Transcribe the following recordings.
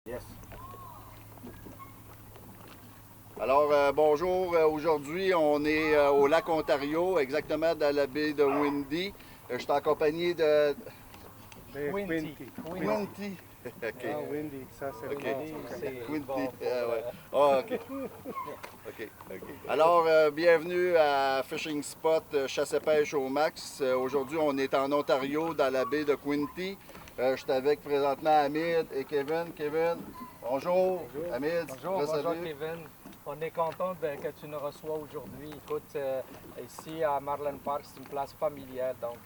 Yes. Alors, bonjour. Aujourd'hui, on est au lac Ontario, exactement dans la baie de Windy. Je suis en compagnie de Quinty. Quinty. OK. Ah, Windy, ça c'est OK. bon. Windy, c'est Quinty. bon pour, Ouais. Ah, OK. OK. Alors, bienvenue à Fishing Spot Chasse et pêche au max. Aujourd'hui, on est en Ontario, dans la baie de Quinty. Je suis avec présentement Hamid et Kevin. Kevin, bonjour. Bonjour. Hamid, Bonjour, bonjour salut. Kevin. On est content que tu nous reçois aujourd'hui. Écoute, ici à Marlin Park, c'est une place familiale. Donc,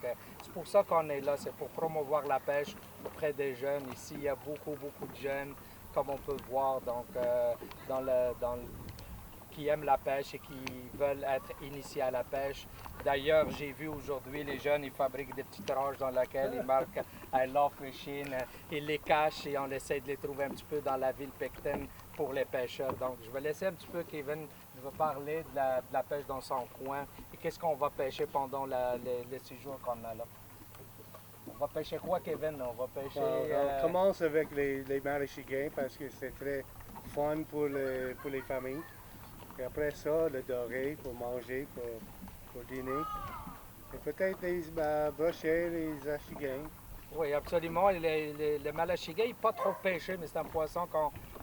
c'est pour ça qu'on est là. C'est pour promouvoir la pêche auprès des jeunes. Ici, il y a beaucoup de jeunes, comme on peut voir, donc, qui aiment la pêche et qui veulent être initiés à la pêche. D'ailleurs, j'ai vu aujourd'hui les jeunes, ils fabriquent des petites roches dans lesquelles ils marquent I love fishing. Ils les cachent et on essaie de les trouver un petit peu dans la ville Picton pour les pêcheurs. Donc, je vais laisser un petit peu Kevin nous parler de la pêche dans son coin et qu'est-ce qu'on va pêcher pendant le séjour qu'on a là. On va pêcher quoi, Kevin? On va pêcher... On commence avec les maraîchers parce que c'est très fun pour les familles. Et après ça, le doré pour manger, pour dîner. Et peut-être les brochets, les achigans. Oui, absolument. Le malachiga n'est pas trop pêché, mais c'est un poisson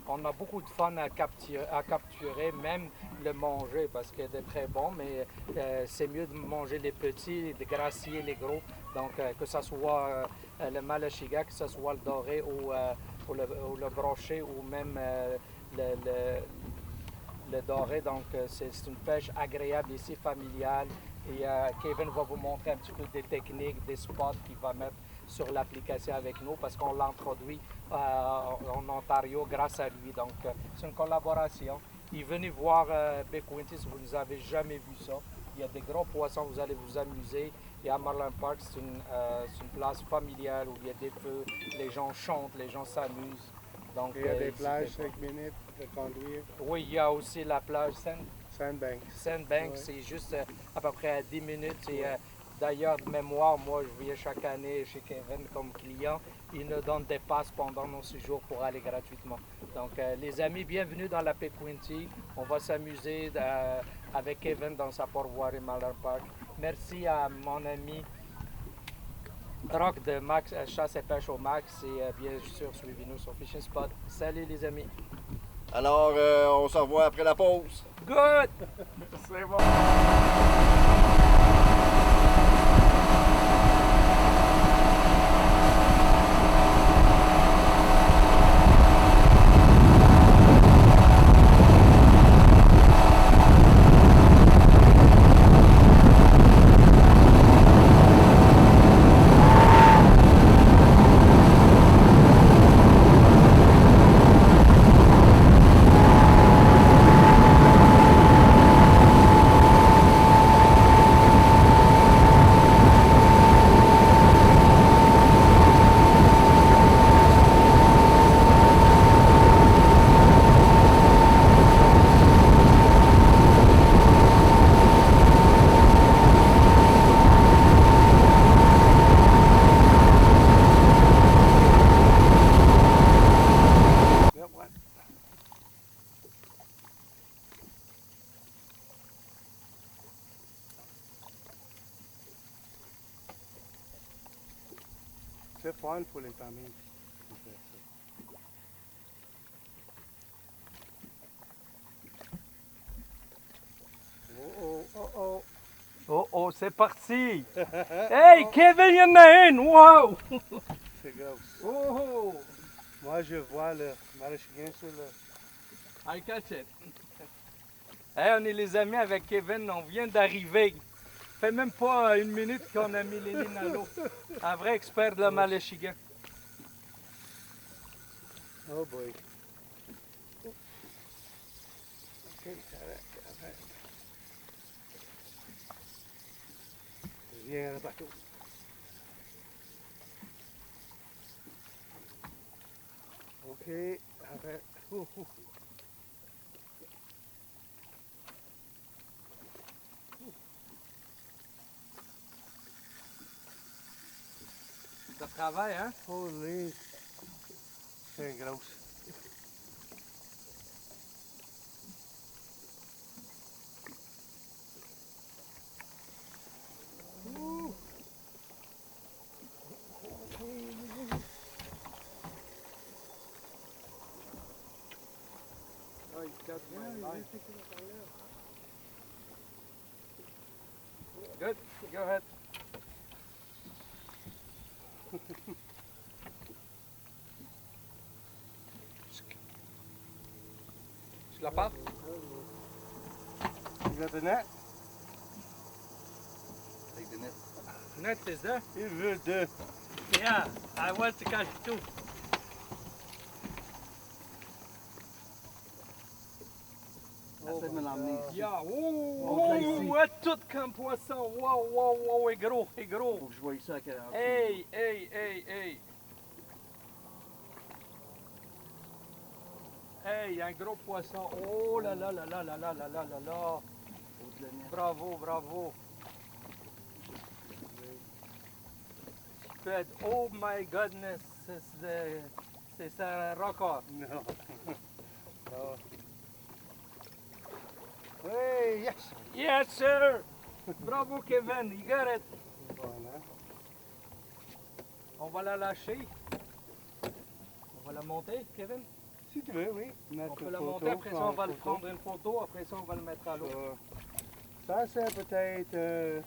qu'on a beaucoup de fun à capturer, même le manger parce qu'il est très bon, mais c'est mieux de manger les petits, de gracier les gros. Donc, que ce soit le malachiga, que ce soit le doré ou le brochet ou même le doré. Donc, c'est une pêche agréable ici, familiale. Et Kevin va vous montrer un petit peu des techniques, des spots qu'il va mettre sur l'application avec nous parce qu'on l'introduit en Ontario grâce à lui. Donc, c'est une collaboration. Il est venu voir Bay Quinty si vous n'avez jamais vu ça. Il y a des gros poissons, vous allez vous amuser. Et à Marlin Park, c'est une place familiale où il y a des feux, les gens chantent, les gens s'amusent. Donc, Il y a des plages 5 minutes de conduire. Oui, il y a aussi la plage Sandbanks. Sandbanks, Ouais. c'est juste à peu près à 10 minutes. Et, d'ailleurs, de mémoire, moi, je viens chaque année chez Kevin comme client. Il nous donne des passes pendant nos séjours pour aller gratuitement. Donc, les amis, bienvenue dans la Baie Quinty. On va s'amuser avec Kevin dans sa pourvoirie Marlin Park. Merci à mon ami Rock de Max, Chasse et Pêche au Max. Et bien sûr, suivez-nous sur Fishing Spot. Salut les amis. Alors, on se revoit après la pause. Good! C'est bon. C'est fun pour les familles. Oh. Oh oh, c'est parti! Hey, Kevin, il y en a une! Wow! C'est grosse. Oh! Moi, je vois le maraîcher sur le... I catch it. Hey, on est les amis avec Kevin, on vient d'arriver. Fait même pas une minute qu'on a mis les lignes à l'eau. Un vrai expert de la malachiga. Oh boy. Ok, arrête. Viens le bateau. Ok, arrête. Ça travaille, hein? Holy. C'est grosse. cut my line. Good, go ahead. Je la part? You got the net? Take the net. Net is there? Il veut deux. Yeah, I want to catch two. Essaie de me l'emmener. Yeah, Monte-la ici. ouh, tout comme poisson. Wow, wow, wow, est gros, est gros. Faut que je voie ça à 40. Hey, hey, hey, hey. Hey, un gros poisson. Oh là là là là là là là là là là. Bravo, bravo. Good. Oh my goodness, c'est un record. No. No. Hey, yes! Yes, sir. Bravo, Kevin. You got it. Bon, hein? On va la lâcher. On va la monter, Kevin. Si tu veux, oui. On peut la monter, après ça on va le prendre une photo, après ça on va le mettre à l'eau. Ça c'est peut-être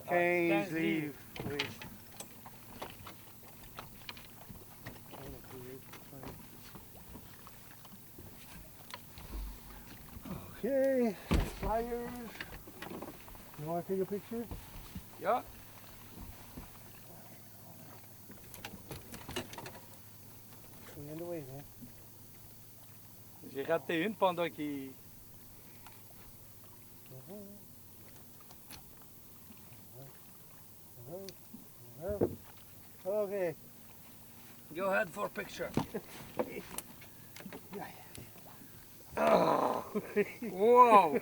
15 15 livres. Oui. Okay, pliers. You want to take a picture? Yeah. In the way, man. J'ai raté une pendant qu'il... Okay. Go ahead for picture. Wow!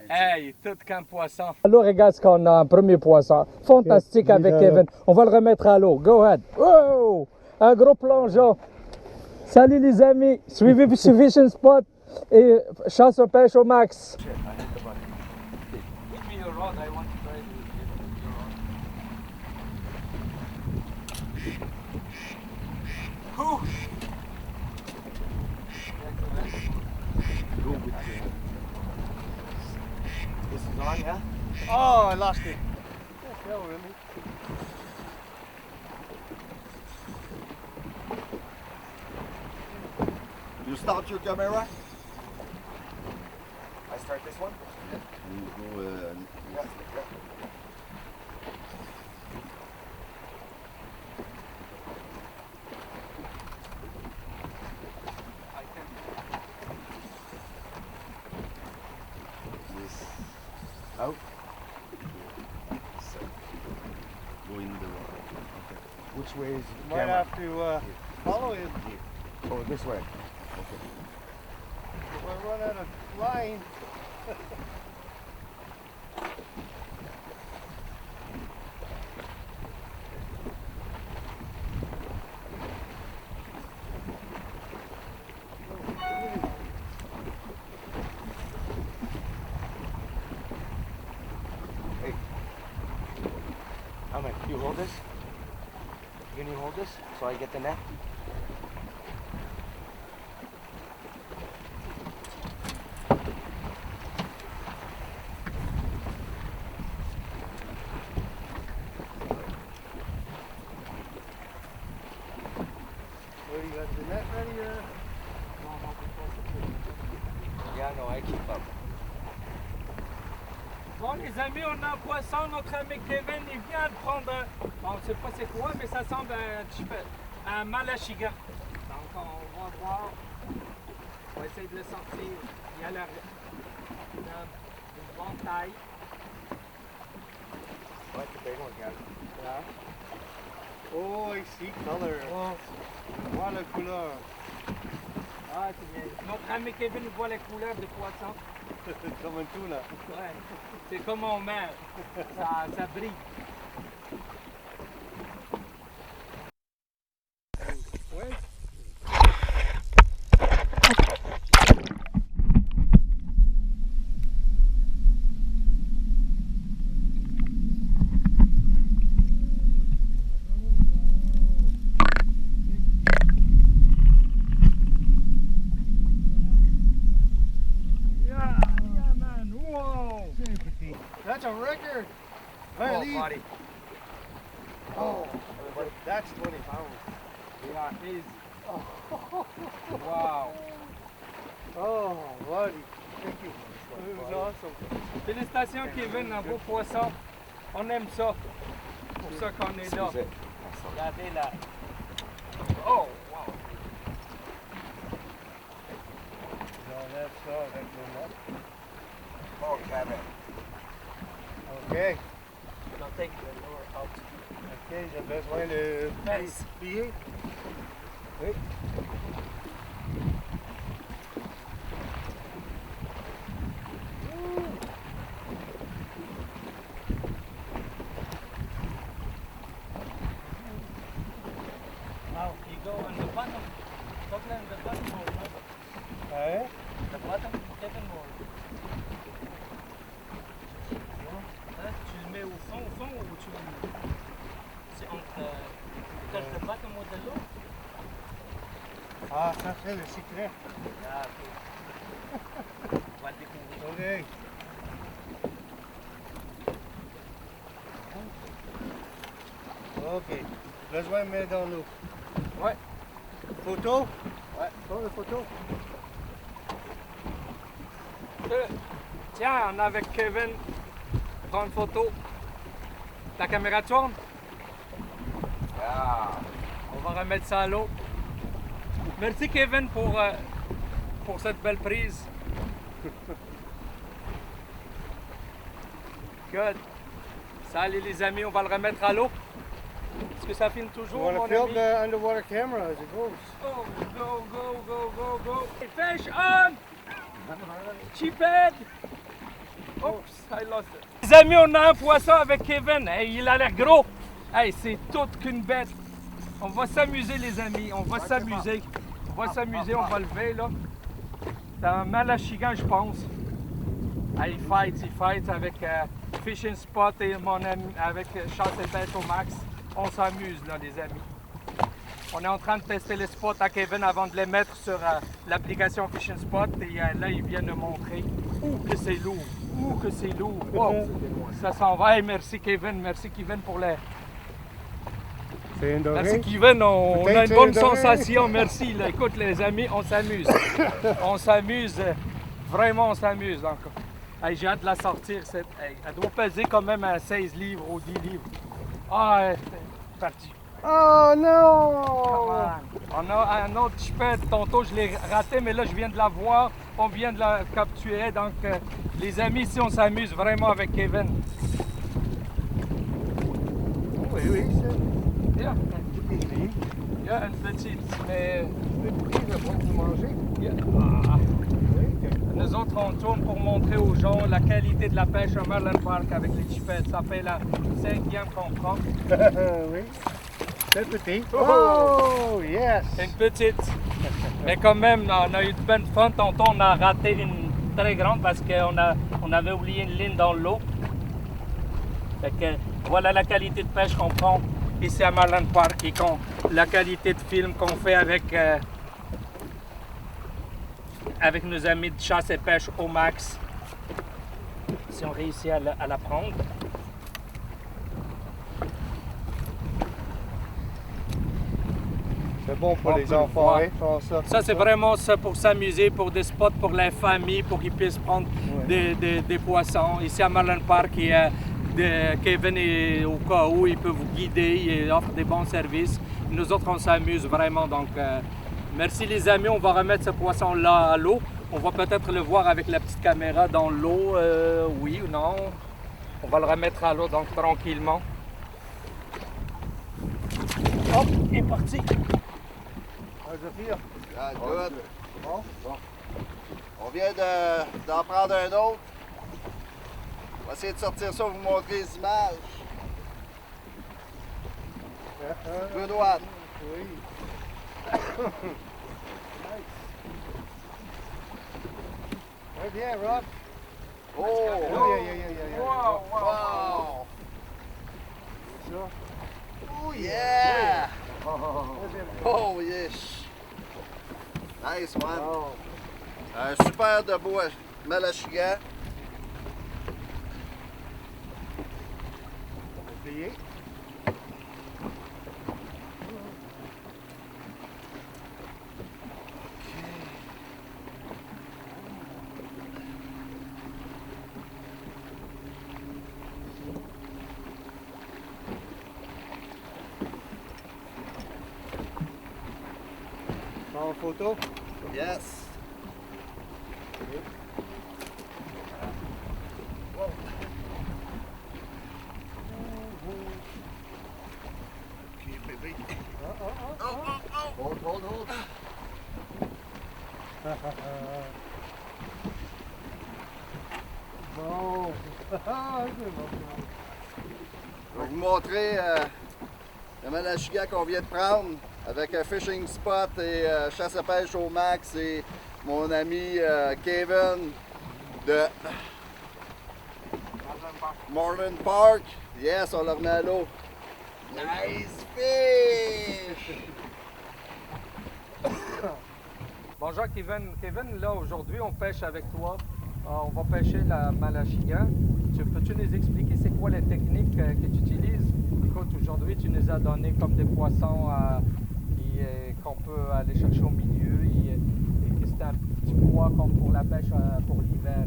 Hey, tout comme poisson. Alors, regarde ce qu'on a, un premier poisson. Fantastique avec Kevin. On va le remettre à l'eau. Go ahead. Wow! Un gros plongeon. Salut les amis. Suivez Fishing Spot et chasse au pêche au max. This is on, yeah? Oh, I lost it. Yeah, really. You start your camera? I start this one? Yeah. You go, Yeah. this out. So, go in the water. Okay. Which way is the Might camera? have to follow it. Oh, this way. If I run out of line. Ahmed, you hold this? Can you hold this so I get the net? What do you got the net ready or? Yeah, no, I keep up. Bon les amis, on a un poisson, notre ami Kevin, il vient de prendre un... On ne sait pas c'est quoi, mais ça semble un malachiga. Donc on va voir, on va essayer de le sortir. Il a l'air d'une bonne taille. I like the big one, guys. Yeah. Oh, I see color. Oh. Voilà couleur. Ah, c'est bien. Notre ami Kevin voit les couleurs des poissons. Comme un tout là. Ouais. C'est comme on met, ça brille. Ouais. buddy. Oh, that's 20 pounds. Yeah, easy. Wow. Oh, buddy. Thank you. It was awesome. Félicitations, Kevin, un beau poisson. On aime ça. C'est pour ça qu'on est là. Regardez là. Oh, wow. J'enlève ça avec le net. Oh, Kevin. OK. Don't take the lure out. OK, j'ai besoin de Nice. plier. Oui. Wow, you go on the bottom. Don't let the bottom more, remember? Hein? The bottom, Kevin more. Hein? Tu le mets au fond ou tu le... C'est entre... Because the bottom of the loop. Ah, ça c'est le secret. Ah, ok. On va le découvrir. OK. OK. Besoin de mettre dans l'eau. Ouais. Photo? Ouais. Prends la photo. Tiens, on est avec Kevin. Prends une photo. Ta caméra tourne? Ah. On va remettre ça à l'eau. Merci Kevin pour cette belle prise. Good. Salut les amis, on va le remettre à l'eau. Est-ce que ça filme You toujours, want mon to film ami? the underwater camera as it goes? Go. Fish on! Cheaphead! Oops, I lost it. Les amis, on a un poisson avec Kevin. Hey, il a l'air gros. Hey, c'est toute qu'une bête. On va s'amuser, les amis. On va s'amuser. On va lever, là. C'est un malachigan, je pense. Hey, il fight avec Fishing Spot et mon ami, avec Chasse et Pêche au Max. On s'amuse, là, les amis. On est en train de tester les spots à Kevin avant de les mettre sur l'application Fishing Spot. Et là, il vient de montrer que c'est lourd. Que c'est lourd. Wow. Ça s'en va. Hey, merci Kevin pour les... C'est une dorée? Merci Kevin, on a Peut-être une bonne c'est une dorée. sensation. Merci. Là. Écoute, les amis, on s'amuse. On s'amuse. Vraiment, on s'amuse. Donc, hey, j'ai hâte de la sortir. Hey, elle doit peser quand même à 16 livres ou 10 livres. Ah, c'est parti. Oh Come non! on. On a un autre chipette. Tantôt, je l'ai raté, mais là, je viens de la voir. On vient de la capturer. Donc, les amis, ici, on s'amuse vraiment avec Kevin. Oui, c'est Yeah. petit. Yeah, une petite. Mais Le petit, il va pouvoir manger. yeah. Oui, Nous autres, on tourne pour montrer aux gens la qualité de la pêche au Marlin Park avec les chipettes. Ça fait la 5e qu'on prend. oui. C'est petit. Oh, yes! Une petite. Mais quand même, on a eu de bonnes fun. Tantôt, on a raté une très grande parce qu'on avait oublié une ligne dans l'eau. Fait que voilà la qualité de pêche qu'on prend ici à Marlin Park et la qualité de film qu'on fait avec nos amis de chasse et pêche au max. Si on réussit à la prendre. C'est bon pour On les peut enfants, voir. hein, faire ça. Ça, c'est vraiment ça pour s'amuser, pour des spots pour les familles, pour qu'ils puissent prendre Ouais. des poissons. Ici à Marlin Park, il y a Kevin, et au cas où, il peut vous guider, il offre des bons services. Nous autres, on s'amuse vraiment. Donc, merci les amis, on va remettre ce poisson-là à l'eau. On va peut-être le voir avec la petite caméra dans l'eau, oui ou non. On va le remettre à l'eau, donc tranquillement. Hop, il est parti. Ah, Zafir. Ah, good. Bon. On vient d'en prendre un autre. On va essayer de sortir ça, vous montrer les images. Good one. Oui. Très bien, Rock. Oh! Yeah. Wow, wow. Wow! Ça. Oh yeah! Deuxième. Oh yes! Nice one! Oh. Un super de beau malachigan. essayer. En photo? Yes. OK, bébé. Hold, hold, hold. Bon. C'est bon. Je vais vous montrer le Malachiga qu'on vient de prendre avec un fishing spot et chasse à pêche au max et mon ami Kevin de Moreland Park. Yes, on le remet à l'eau. Nice fish! Bonjour Kevin. Kevin, là aujourd'hui on pêche avec toi. On va pêcher la Malachiga. Peux-tu nous expliquer c'est quoi les techniques que tu utilises? Écoute, aujourd'hui tu nous as donné comme des poissons qu'on peut aller chercher au milieu et que c'est un petit poids comme pour la pêche pour l'hiver.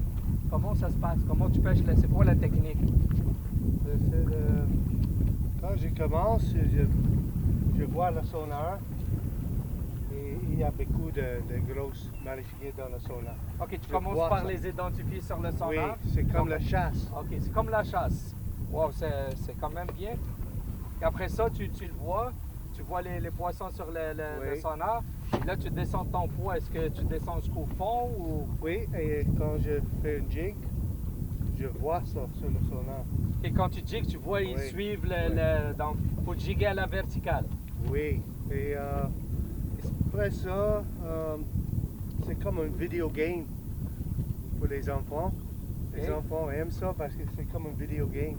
Comment ça se passe? Comment tu pêches? C'est quoi la technique? Quand je commence, je vois le sonar et il y a beaucoup de grosses Malachigas dans le sonar. Ok, tu commences par les identifier sur le sonar? Oui, c'est comme la chasse. Ok, c'est comme la chasse. Wow, c'est quand même bien. Et après ça, tu le vois, tu vois les poissons sur le sonar. Et là, tu descends ton poids. Est-ce que tu descends jusqu'au fond ou... Oui, et quand je fais une jig, je vois ça sur le sonar. Et quand tu jigues, tu vois, ils suivent donc, il faut jiguer à la verticale. Oui, et après ça, c'est comme un video game pour les enfants. Les enfants aiment ça parce que c'est comme un video game.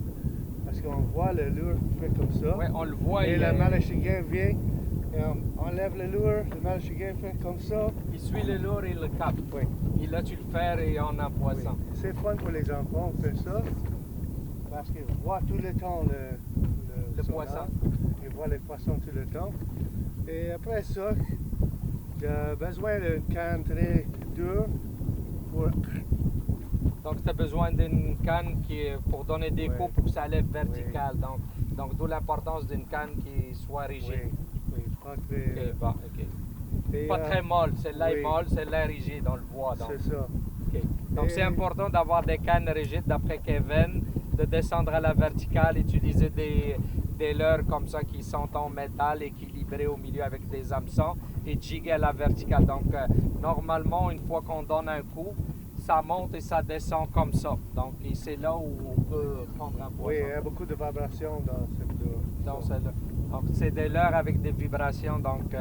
Parce qu'on voit le lure fait comme ça. Oui, on le voit. Et le Malachiga vient, et on enlève le lure, le Malachiga fait comme ça. Il suit le lure et il le capte. Oui. Et là, tu le fais et on a un poisson. Oui. C'est fun pour les enfants de faire ça. Parce qu'ils voient tout le temps le poisson. Ils voient les poissons tout le temps. Et après ça, j'ai besoin d'une canne très dure pour... Donc, tu as besoin d'une canne pour donner des coups pour que ça lève vertical. Donc d'où l'importance d'une canne qui soit rigide. Oui, pas très... Ok, bon, ok. Et, Pas très molle, celle-là est oui. molle, celle-là est rigide, on le voit. C'est ça. Ok. Donc c'est important d'avoir des cannes rigides, d'après Kevin, de descendre à la verticale, utiliser des leurres comme ça qui sont en métal équilibrés au milieu avec des hameçons et jiguer à la verticale. Donc normalement, une fois qu'on donne un coup, ça monte et ça descend comme ça. Donc c'est là où on peut prendre un poisson. Oui, il y a beaucoup de vibrations dans cette leurre. Dans celle-là. Donc c'est des leurres avec des vibrations. Donc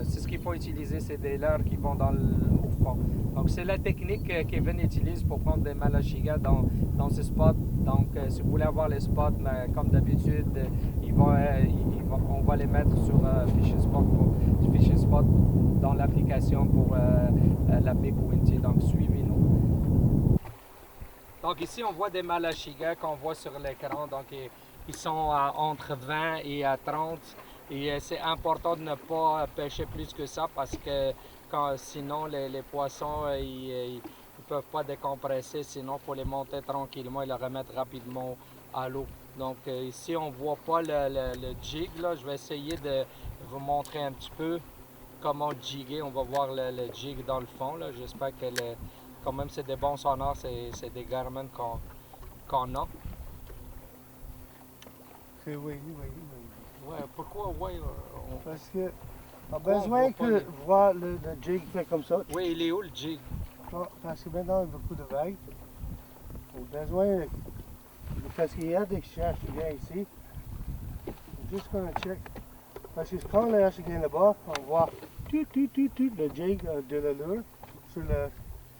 c'est ce qu'il faut utiliser, c'est des leurres qui vont au fond. Donc c'est la technique que Kevin utilise pour prendre des Malachigas dans ces spots. Donc si vous voulez avoir les spots, comme d'habitude, on va les mettre sur Fishing Spot dans l'application pour la Big Quinty. Donc suivez-nous. Donc ici on voit des Malachigas qu'on voit sur l'écran. Donc ils sont entre 20 et 30. Et c'est important de ne pas pêcher plus que ça parce que sinon les poissons ils ne peuvent pas décompresser. Sinon il faut les monter tranquillement et les remettre rapidement à l'eau. Donc ici on ne voit pas le jig. Là. Je vais essayer de vous montrer un petit peu comment jiguer. On va voir le jig dans le fond. J'espère que quand même c'est des bons sonars, c'est des Garmin qu'on a. Oui. Ouais, pourquoi Parce que on a besoin de voir le jig fait comme ça. Oui, il est où le jig? Parce que maintenant il y a beaucoup de vagues. On a besoin, parce qu'il y a des cherches ici. Juste qu'on check. Parce que quand le cherche vient là-bas, on voit tout le jig de la lure sur le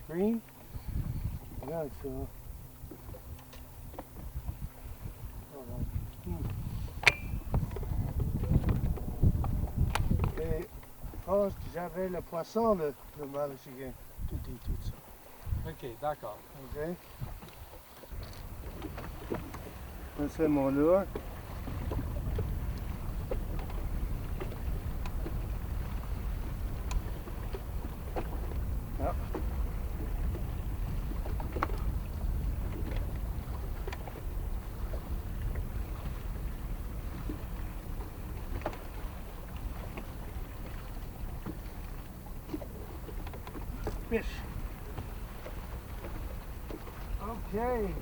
screen. Regarde ça. Et quand j'avais le poisson, le Malachiga, tout ça. Ok, d'accord. Ok. Ça, c'est mon lure. Ah. Fish. Okay.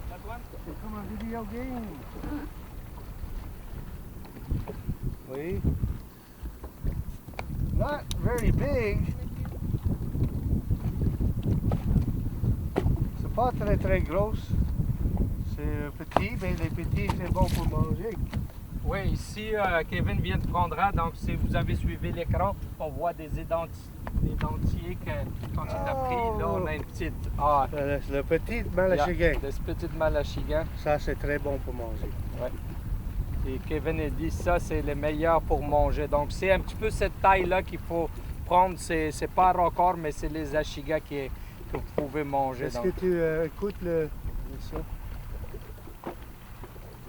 That one? C'est comme un video game. Oui. Not very big. C'est pas très très grosse. C'est petit, mais les petits c'est bon pour manger. Oui, ici, Kevin vient de prendre. Donc, si vous avez suivi l'écran, on voit des dentiers que quand il a pris, là, on a une petite. Ah, Le petit malachigan, des petites malachigan. ça c'est très bon pour manger. Et Kevin a dit ça, c'est le meilleur pour manger. Donc, c'est un petit peu cette taille-là qu'il faut prendre. C'est pas record, mais c'est les achigas que vous pouvez manger. Est-ce Donc. que tu écoutes ça?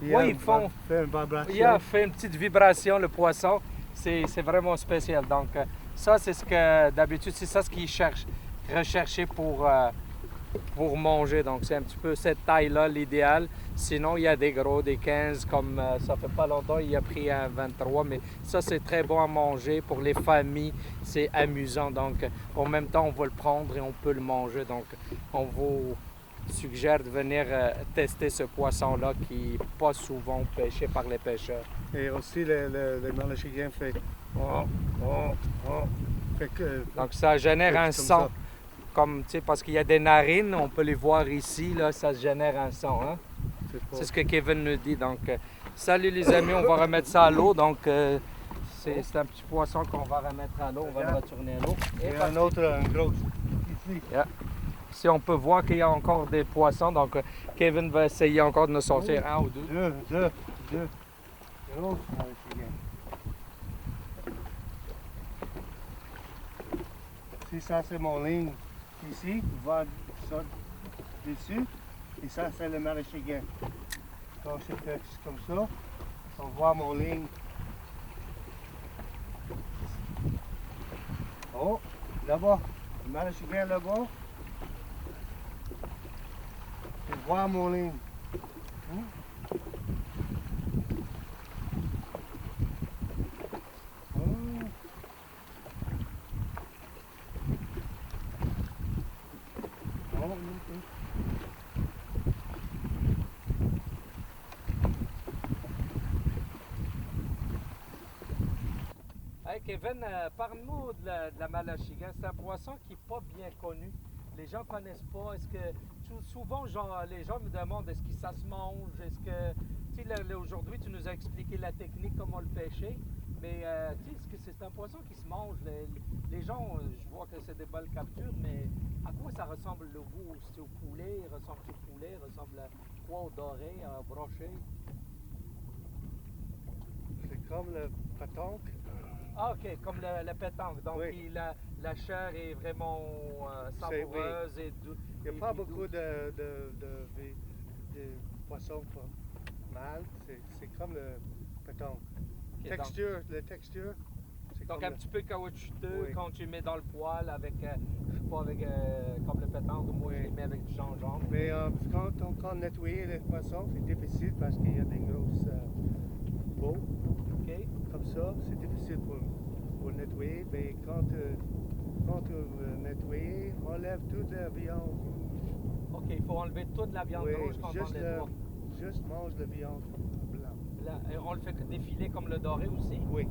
Oui, ils font. Fait une vibration. Il a fait une petite vibration, le poisson. C'est vraiment spécial. Donc, ça, c'est ce que d'habitude, c'est ça ce qu'ils cherchent, rechercher pour manger. Donc, c'est un petit peu cette taille-là, l'idéal. Sinon, il y a des gros, des 15, comme ça fait pas longtemps, il a pris un 23. Mais ça, c'est très bon à manger pour les familles. C'est amusant. Donc, en même temps, on va le prendre et on peut le manger. Donc, on vous suggère de venir tester ce poisson-là qui n'est pas souvent pêché par les pêcheurs. Et aussi, le malachigan fait... Fait que... Donc, ça génère un comme son. ça. Comme, tu sais, parce qu'il y a des narines, on peut les voir ici, là, ça génère un son. Hein? C'est ce que Kevin nous dit. Donc, salut les amis, on va remettre ça à l'eau. Donc, c'est un petit poisson qu'on va remettre à l'eau. On va le retourner à l'eau. Et un autre, un gros, ici. Si on peut voir qu'il y a encore des poissons, donc Kevin va essayer encore de nous sortir un ou deux. Deux. Gros malachigan. Si ça c'est mon ligne ici, va ça dessus. Et ça c'est le malachigan. Quand je fais comme ça, on voit mon ligne. Oh, là-bas, le malachigan là-bas. Et voir mon ligne. Hey Kevin, parle-nous de la malachigan. C'est un poisson qui n'est pas bien connu. Les gens ne connaissent pas. Est-ce que souvent les gens me demandent est-ce que ça se mange? Est-ce que tu sais, aujourd'hui tu nous as expliqué la technique comment le pêcher, mais tu sais, est-ce que c'est un poisson qui se mange? Les gens, je vois que c'est des belles captures, mais à quoi ça ressemble le goût? C'est au poulet? Ressemble au poulet? Ressemble à quoi? Au doré? À broché? C'est comme le pétanque. Ah, ok, comme le pétanque. Donc, Oui. la chair est vraiment savoureuse et douce. Il n'y a pas beaucoup de poissons mal. C'est comme le pétanque. Ok, La texture, c'est donc comme un petit peu caoutchouteux Oui. quand tu mets dans le poêle avec, je sais pas, avec comme le pétanque, moi je Oui. les mets avec du gingembre. Mais quand nettoyer les poissons, c'est difficile parce qu'il y a des grosses peaux. Ok. Comme ça, c'est difficile pour nettoyer. Mais quand tu nettoyer, enlève toute la viande rouge. Ok, il faut enlever toute la viande Oui, rouge quand on nettoie. juste mange la viande blanc. On le fait défiler comme le doré aussi. Oui,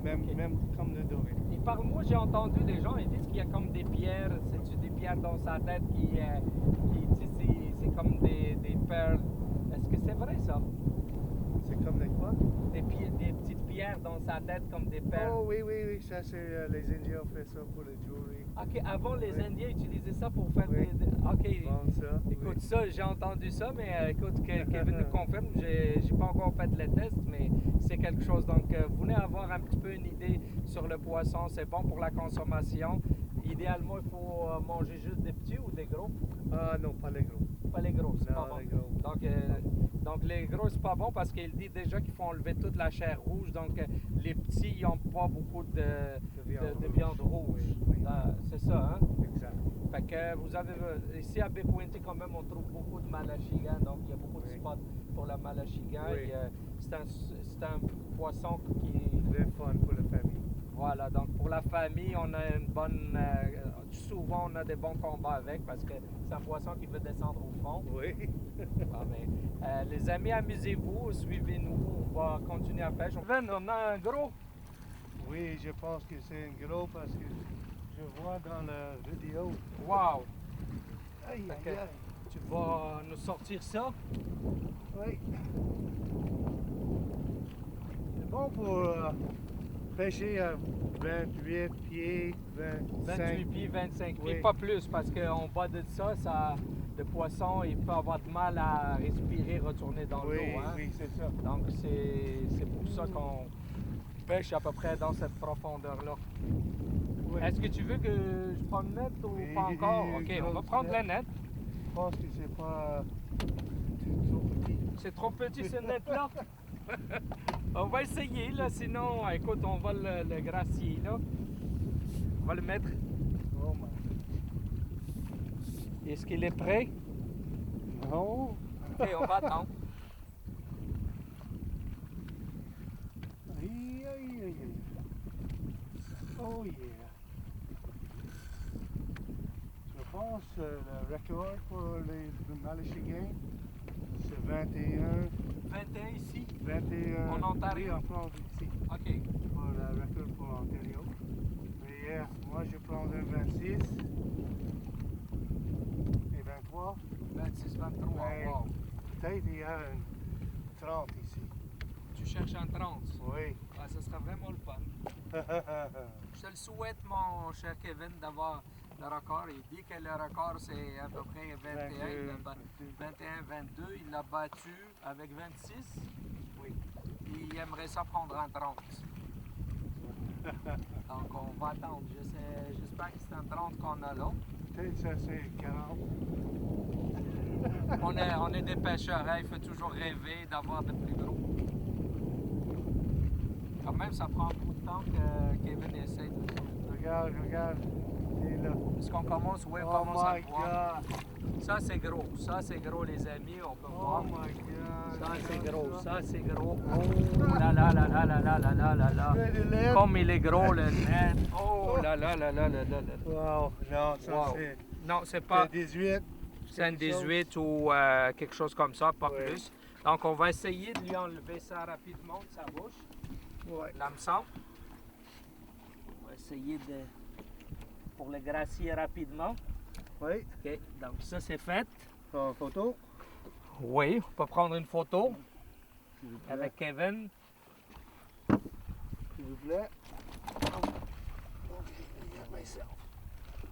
même comme le doré. Et moi j'ai entendu des gens, ils disent qu'il y a comme des pierres, c'est-tu des pierres dans sa tête qui tu sais, c'est comme des perles. Est-ce que c'est vrai ça? C'est comme les quoi? Des petites pierres dans sa tête comme des perles. Oh oui, ça c'est les Indiens ont fait ça pour le jewelry. Ok, avant les Oui. Indiens utilisaient ça pour faire Oui. Ok. Ils vendent ça. Écoute, oui. ça, j'ai entendu ça, mais écoute, Kevin nous confirme, j'ai pas encore fait le test, mais c'est quelque chose. Donc, vous venez avoir un petit peu une idée sur le poisson, c'est bon pour la consommation. Idéalement, il faut manger juste des petits ou des gros? Ah non, pas les gros. pas les gros, c'est pas Non, bon. les gros. Donc les gros, c'est pas bon parce qu'il dit déjà qu'il faut enlever toute la chair rouge. Donc les petits, ils n'ont pas beaucoup de viande rouge. Oui. C'est ça, hein? Exact. Fait que vous avez ici à Bekwinti quand même on trouve beaucoup de malachigan, donc il y a beaucoup de Oui. spots pour la malachigan. Oui. C'est un poisson qui est Très fun pour la famille. voilà, donc pour la famille, on a une bonne souvent on a des bons combats avec parce que c'est un poisson qui veut descendre au fond. Oui. Ah, mais, les amis, amusez-vous, suivez-nous, on va continuer à pêcher. On a un gros. Oui, je pense que c'est un gros parce que je vois dans la vidéo. Wow! Aïe, Fait aïe, que aïe. tu vas nous sortir ça? Oui. C'est bon pour pêcher à 28 pieds, 25 28 pieds, 25 pieds, Oui. pas plus, parce qu'en bas de ça, le poisson, il peut avoir de mal à respirer, retourner dans Oui, l'eau. Hein? oui, c'est ça. Donc, c'est pour ça qu'on pêche à peu près dans cette profondeur-là. Oui. Est-ce que tu veux que je prenne net ou Oui, pas encore? OK, on va grosse prendre la net. net. Je pense que c'est pas trop petit. C'est trop petit ce net-là. On va essayer, là, sinon, écoute, on va le gracier, là. On va le mettre. Oh my. Est-ce qu'il est prêt? Non. OK, on va attendre. Aïe, aïe, aïe, aïe. Oh yeah. Je pense le record pour les Malachigan, c'est 21. 21 ici. 21. En Ontario? Oui, en France ici. OK. Pour le record pour Ontario. Mais moi je prendrais 26 et 23. 26, 23. Ouais. Wow. Peut-être il y a un 30 ici. Tu cherches un 30. Oui. Ah, ça serait vraiment le fun. Je te le souhaite, mon cher Kevin, d'avoir le record. Il dit que le record, c'est à peu près 21. Il a 21, 22. Il l'a battu avec 26. Oui. Il aimerait ça prendre un 30. Donc, on va attendre. J'espère que c'est un 30 qu'on a là. Peut-être ça c'est 40. On est des pêcheurs, hein? Il faut toujours rêver d'avoir de plus gros. Quand même, ça prend beaucoup de temps que Kevin essaie de ça. Regarde, c'est là. Est-ce qu'on commence? Oui, on Oh commence à my le voir. God. Ça, c'est gros. Ça, c'est gros, les amis. On peut Oh voir. my God. Ça, c'est gros. Ça, c'est gros. Oh là là là là là là là là là là. Fais le lait. Comme il est gros, le net. Oh là là là là là là là. Wow, non, ça Wow. c'est Non, c'est pas... 18. C'est un 18 ou quelque chose comme ça, pas Ouais. plus. Donc, on va essayer de lui enlever ça rapidement de sa bouche. Ouais. L'hameçon. On va essayer de... pour le gracier rapidement. Oui, OK, donc ça, c'est fait. en photo. Oui, on peut prendre une photo S'il vous plaît. avec Kevin. S'il vous plaît.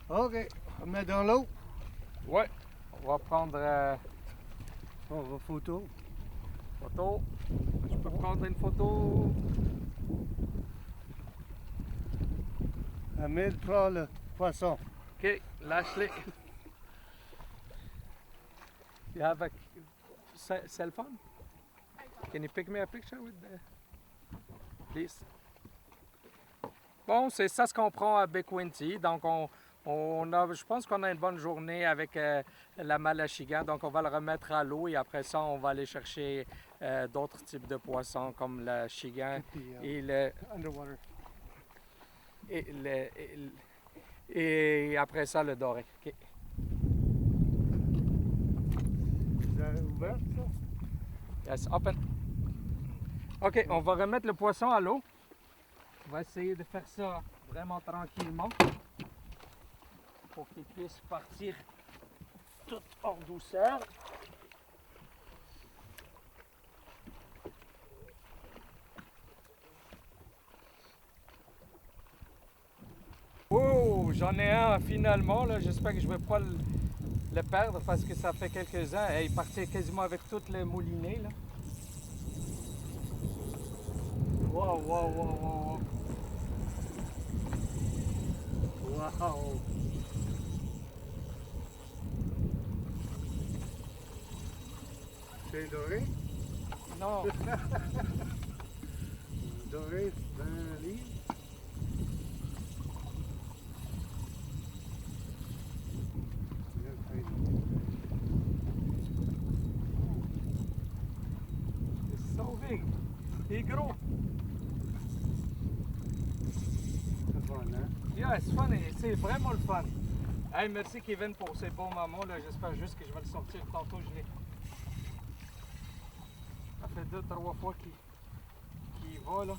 OK, on met dans l'eau. Oui, on va prendre On va photo. photo. Je peux prendre une photo. Amel prend le poisson. OK, lâche-les. You have a cell phone? Can you pick me a picture with the... Please. Bon, c'est ça ce qu'on prend à Bekwinti. Donc, je pense qu'on a une bonne journée avec la malachigan. Donc, on va le remettre à l'eau et après ça, on va aller chercher d'autres types de poissons comme la chigan Puis, et le... underwater. Et après ça, le doré. OK. Vous avez ouvert ça? Yes, open. OK, on va remettre le poisson à l'eau. On va essayer de faire ça vraiment tranquillement pour qu'il puisse partir tout en douceur. Oh, j'en ai un finalement. Là. J'espère que je ne vais pas le perdre parce que ça fait quelques ans. Il partait quasiment avec toutes les moulinets. Là. Wow, wow, wow, wow. Wow! C'est doré? Non. Doré, 20 livres. C'est so big. Il est gros. C'est bon, hein? Yeah, c'est funny. C'est vraiment le fun. Hey, merci Kevin pour ces bons moments là. J'espère juste que je vais le sortir tantôt. Ça fait 2-3 fois qu'il va là.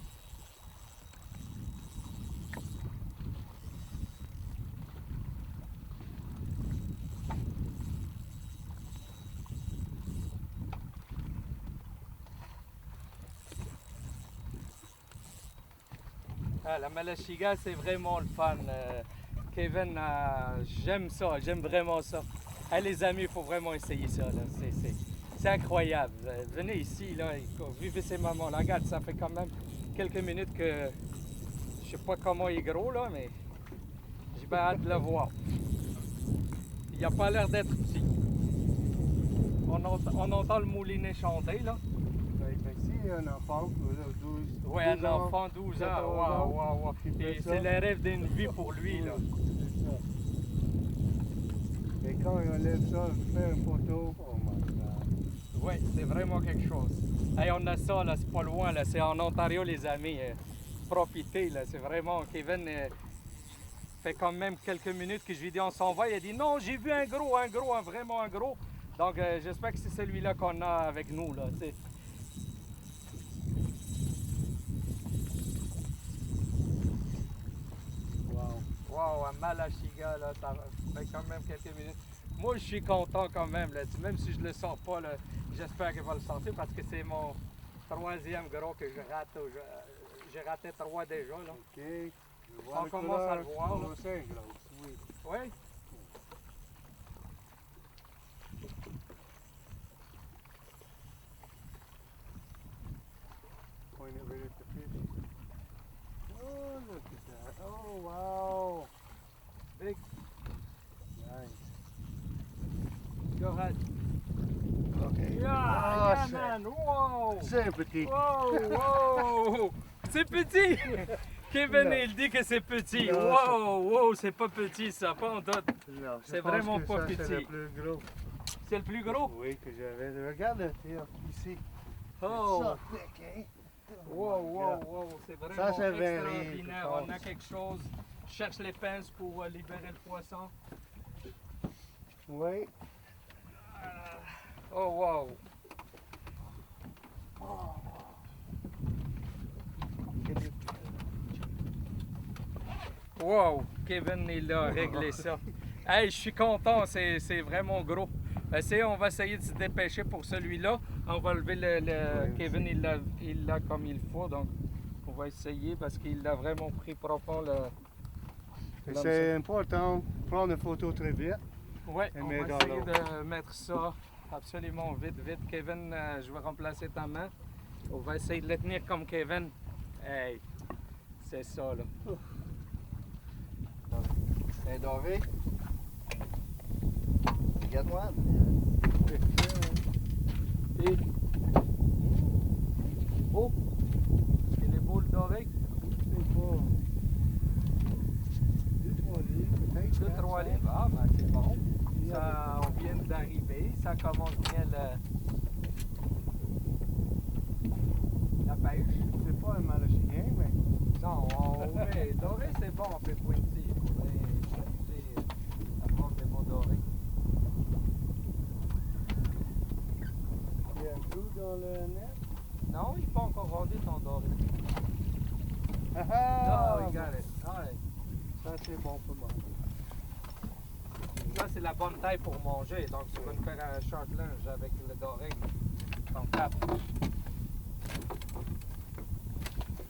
Ah, la Malachiga, c'est vraiment le fun. Kevin, j'aime ça, j'aime vraiment ça. Ah, les amis, il faut vraiment essayer ça. Là. C'est incroyable. Venez ici, là, vivez ces moments-là. Regarde, ça fait quand même quelques minutes que je sais pas comment il est gros, là, mais j'ai bien hâte de le voir. Il n'a pas l'air d'être petit. On entend le moulinet chanter, là. Ici, un enfant, 12 Oui, un enfant, 12 ans. Wow, wow, wow. Et c'est le rêve d'une vie pour lui, là. C'est ça. Et quand il enlève ça, faire une photo, oh my God. Oui, c'est vraiment quelque chose. Hey, on a ça, là, c'est pas loin, là. C'est en Ontario, les amis. Profitez, là. C'est vraiment... Kevin fait quand même quelques minutes que je lui dis on s'en va. Il a dit non, j'ai vu un gros, vraiment un gros. Donc, j'espère que c'est celui-là qu'on a avec nous, là. T'sais. Wow, un Malachiga, là, ça fait quand même quelques minutes. Moi, je suis content quand même, là. Même si je le sors pas, là, j'espère qu'il va le sortir parce que c'est mon troisième gros que je rate. J'ai raté 3 déjà, là. OK. On commence à le voir, là. C'est gros, oui. Oui? Point it right at the fish. Oh, look at that. Oh, wow. Big. Nice. Go ahead. OK. Yeah, man! Wow! C'est un petit. Wow, wow! C'est petit! Kevin, Non. il dit que c'est petit. Non, Wow, wow, c'est pas petit ça, pas en tout. Non, je C'est pense vraiment que pas ça, C'est petit. le plus gros. C'est le plus gros? Oui, que j'avais. Regarde le fil ici. Oh! Ça, thick, hein? Wow, my wow, God. wow, c'est vraiment Ça, c'est 20 livres, extraordinaire. je On a pense. quelque chose. Je cherche les pinces pour libérer le poisson. Oui. Oh, wow! Wow! Kevin, il a réglé ça. Hey, je suis content, c'est vraiment gros. On va essayer de se dépêcher pour celui-là. On va lever Oui. Kevin, il l'a comme il faut, donc on va essayer parce qu'il a vraiment pris profond Et c'est important de prendre une photo très vite. Oui, Et on mettre va dans essayer l'eau. de mettre ça absolument vite, vite. Kevin, je vais remplacer ta main. On va essayer de le tenir comme Kevin. Hey, c'est ça, là. Un doré. You got one? Et... Oh! Il est beau le doré. C'est pas. 2-3 livres, peut-être. 2-3 livres. Ah, ben c'est bon. Ça, on vient d'arriver. Ça commence bien la pêche. C'est pas un Malachigan, mais. Non, mais doré, c'est bon, on fait pointy. Il faudrait s'amuser à prendre des mots dorés. Il y a un clou dans le net. Non, il n'est pas encore rendu ton doré. Ah No, ah! you got it. All right. Ça, c'est bon pour moi. Là, c'est la bonne taille pour manger. Donc, tu vas nous faire un short lunch avec le doré. Ton cap.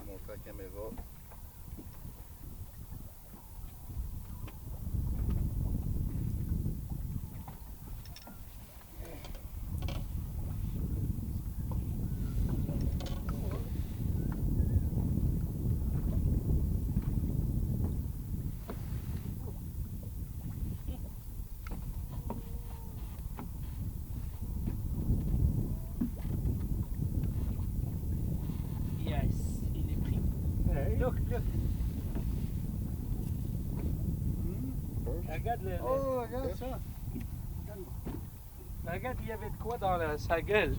Montrer à la caméra. Look, look. Regarde Oh, regarde ça. regarde, il y avait de quoi dans sa gueule.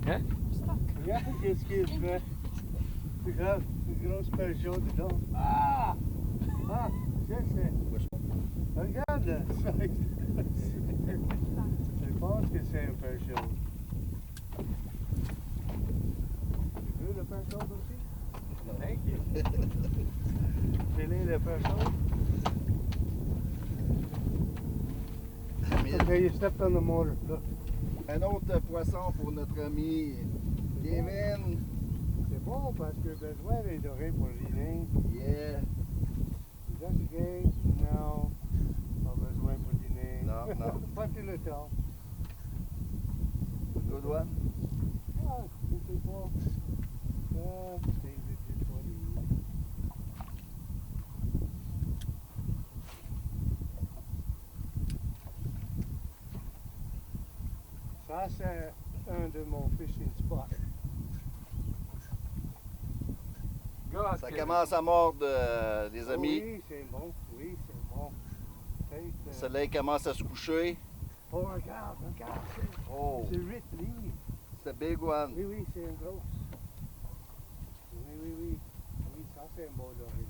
Hein? Regarde qu'est-ce qu'il fait. Regarde, une grosse perche jaune dedans. Ah! Ah, c'est... Regarde ça. Je pense que c'est un perche jaune. Tu veux le perche jaune aussi? Thank you. Filer le perche jaune? Okay, you stepped on the motor. Look. Un autre poisson pour notre ami Kevin. C'est bon parce que besoin des dorés pour dîner. Yeah. Jessica, non. Pas besoin pour dîner. Non, non. Pas tout le temps. Good one. Ah, je sais pas. Ah, c'est pas lui. Ça, c'est un de mon fishing spots. God, Ça que- commence à mordre, les amis. Oui, c'est bon. Oui, c'est bon. Le soleil commence à se coucher. Oh, regarde, regarde. Oh, C'est 8 livres. c'est a big one. Oui, oui, c'est une grosse. Oui, oui, oui. Oui, ça c'est un bon doré.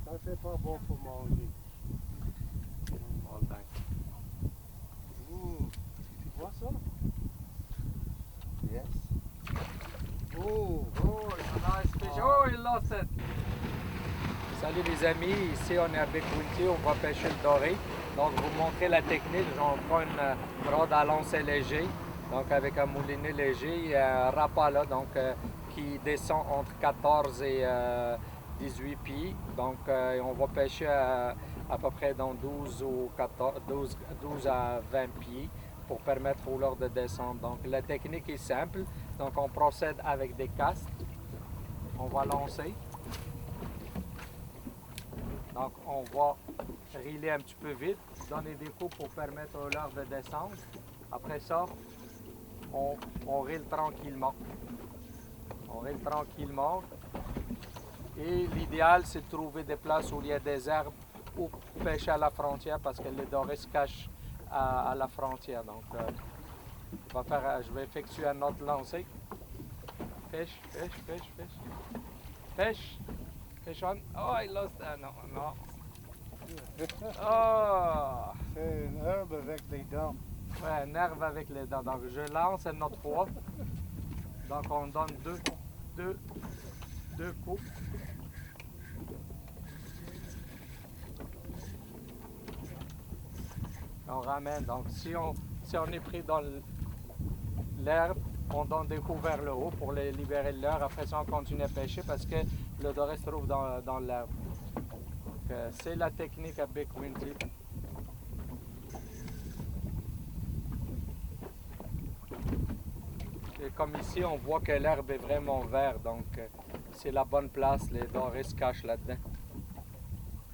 Ça c'est pas bon pour manger. All time. Tu vois ça? Yes. Oh! Oh, it's a nice fish. Oh, he lost it. Salut les amis, ici on est à Big-Winty, on va pêcher le doré. Donc je vais vous montrer la technique. On prend une rod à lancé léger, donc avec un moulinet léger et un rapala donc, qui descend entre 14 et 18 pieds. Donc on va pêcher à peu près dans 12 à 20 pieds pour permettre au leurre de descendre. Donc la technique est simple. Donc on procède avec des castes. On va lancer. Donc on va reeler un petit peu vite, donner des coups pour permettre au leurre de descendre. Après ça, on reel tranquillement. On reel tranquillement. Et l'idéal, c'est de trouver des places où il y a des herbes ou pêcher à la frontière parce que les dorés se cachent à la frontière. Donc, je vais effectuer un autre lancer. Pêche, pêche, pêche, pêche. Pêche. Pêche on. Oh, il lost. Non, non. Oh! C'est une herbe avec les dents. Ouais, un herbe avec les dents. Donc, je lance une autre fois. Donc, on donne deux coups. On ramène. Donc, si on est pris dans l'herbe, on donne des coups vers le haut pour libérer l'herbe. Après ça, on continue à pêcher parce que le doré se trouve dans l'herbe. C'est la technique à Big-Winty. Et comme ici, on voit que l'herbe est vraiment verte, donc c'est la bonne place. Les dorés se cachent là-dedans.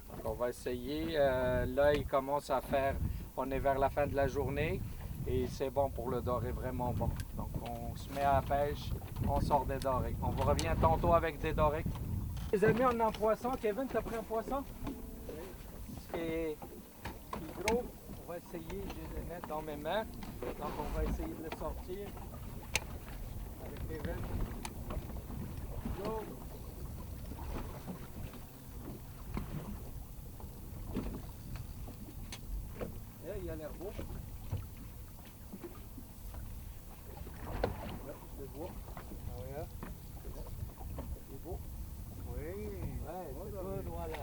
Donc, on va essayer. Là, il commence à faire. On est vers la fin de la journée et c'est bon pour le doré, vraiment bon. Donc, on se met à la pêche, on sort des dorés. On vous revient tantôt avec des dorés. Les amis, on a un poisson. Kevin, t'as pris un poisson? Et gros, on va essayer de le mettre dans mes mains. Donc, on va essayer de le sortir avec Kevin. Go! Il a l'air beau. Ouais, je le vois. Ah ouais? Il est beau. Oui. Ouais, c'est good, voilà.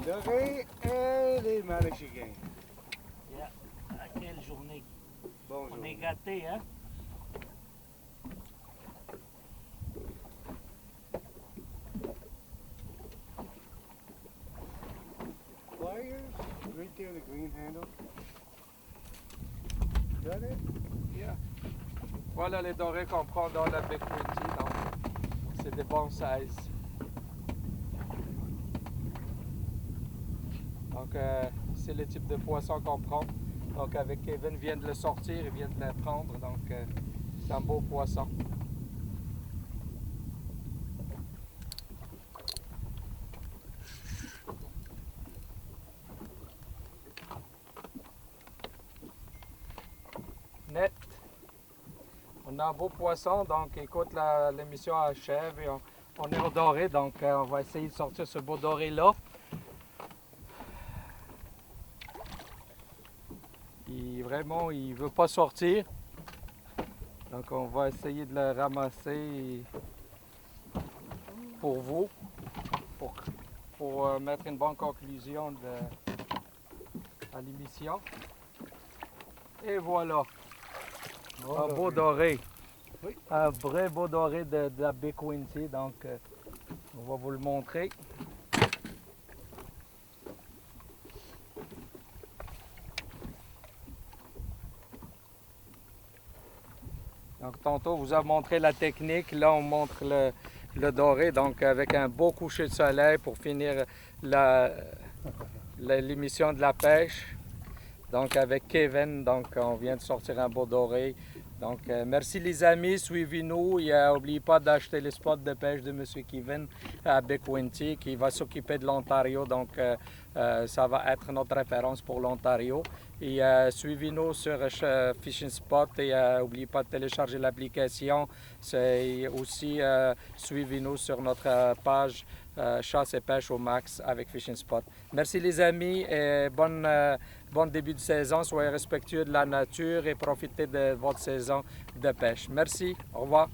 Doré et les maraîchers. Quelle journée. Bonjour. On est gâtés, hein? Pliers, right there, the green handle. Got it? Yeah. Voilà les dorés qu'on prend dans la Big-Winty, donc c'est des bons sizes. c'est le type de poisson qu'on prend. Donc avec Kevin, vient de le sortir, il vient de le prendre. Donc c'est un beau poisson. Net. On a un beau poisson, donc écoute, l'émission achève et on est au doré, donc on va essayer de sortir ce beau doré-là. Vraiment, il ne veut pas sortir. Donc on va essayer de le ramasser pour vous, pour mettre une bonne conclusion à l'émission. Et voilà. Un beau doré. Oui. Un vrai beau doré de la baie Quinte. Donc, on va vous le montrer. Donc, tantôt, on vous a montré la technique. Là, on montre le doré. Donc, avec un beau coucher de soleil pour finir l'émission de la pêche. Donc, avec Kevin, donc, on vient de sortir un beau doré. Donc, merci les amis, suivez-nous. N'oubliez pas d'acheter les spots de pêche de M. Kevin à baie Quinte qui va s'occuper de l'Ontario. Donc, ça va être notre référence pour l'Ontario. Et suivez-nous sur Fishing Spot et n'oubliez pas de télécharger l'application. C'est aussi suivez-nous sur notre page Chasse et pêche au max avec Fishing Spot. Merci les amis et bon début de saison. Soyez respectueux de la nature et profitez de votre saison de pêche. Merci. Au revoir.